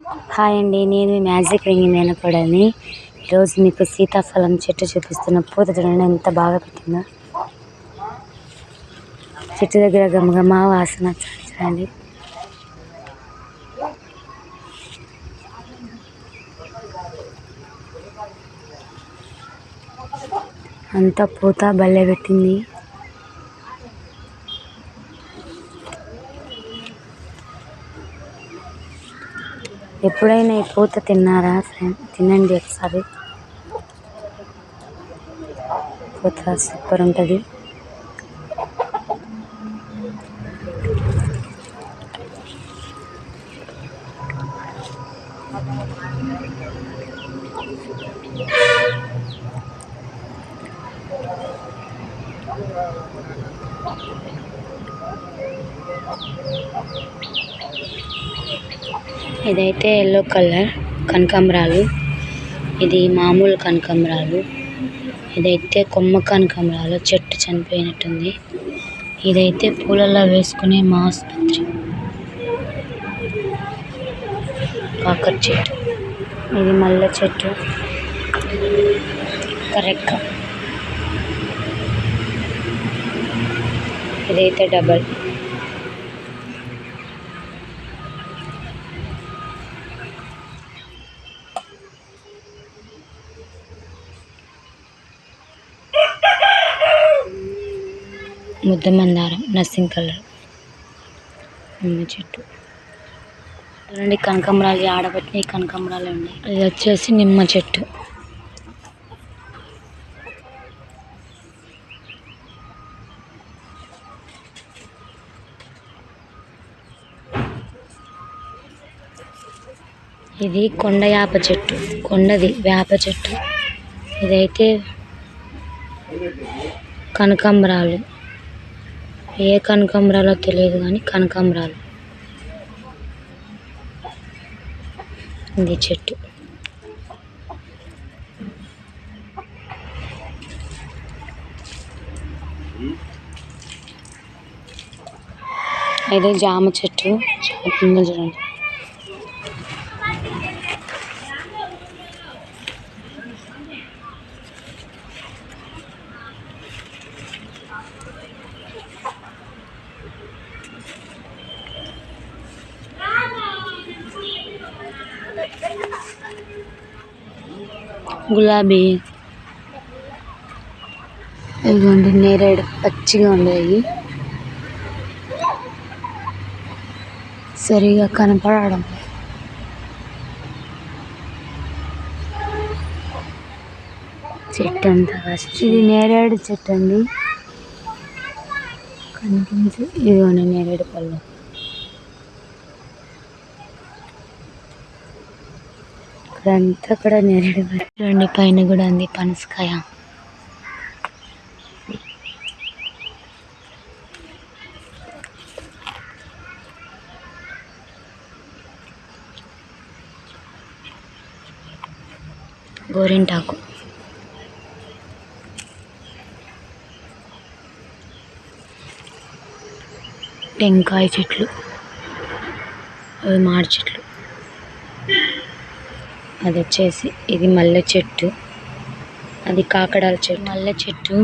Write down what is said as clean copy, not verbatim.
Hi అండి, నేను magic ring మేనకోడల్ని. ఈరోజు మీకు సీతాఫలం చెట్టు చూపిస్తున్న. పూత చూడండి ఎంత బాగా పెట్టిందో. చెట్టు దగ్గర గమగమ వాసన చూడండి. అంతా పూత భలే పెట్టింది. ఎప్పుడైనా ఈ పూత తిన్నారా ఫ్రెండ్? తినండి ఒకసారి. పూత సూపర్ ఉంటుంది. ఇదైతే ఎల్లో కలర్ కనకాంబరాలు, ఇది మామూలు కనకాంబరాలు, ఇదైతే కొమ్మ కనకాంబరాలు. చెట్టు చనిపోయినట్టుంది. ఇదైతే పూలలో వేసుకునే మాస్పత్రి కాకర చెట్టు. ఇది మల్లె చెట్టు కరెక్ట్. ఇదైతే డబల్. ముద్ద మందారం నర్సింగ్ కలర్ నిమ్మ చెట్టు. చూడండి కనకాంబరాలు ఆడబెట్టిన కనకాంబరాలు ఉన్నాయి. ఇది వచ్చేసి నిమ్మ చెట్టు. ఇది కొండ యాప చెట్టు, కొండది వేప చెట్టు. ఇదైతే కనకాంబరాలు, ఏ కనకాంబరాలో తెలియదు కానీ కనకాంబరాలు. ఇది చెట్టు. ఇది జామ చెట్టు. చూడండి గులాబీ. ఇదిగోండి నేరేడు పచ్చిగా ఉండేవి, సరిగా కనపడడం. చెట్టు అంతా ఇది నేరేడు చెట్టు అండి, కనిపించి. ఇదిగోండి నేరేడు పళ్ళు. ఇక్కడంతా కూడా నేరేడు పళ్ళు. పైన కూడా ఉంది పనసకాయ. గోరింటాకు. టెంకాయ చెట్లు, అవి మామిడి చెట్లు. అది వచ్చేసి ఇది మల్లె చెట్టు, అది కాకడాల చెట్టు. మల్లె చెట్టు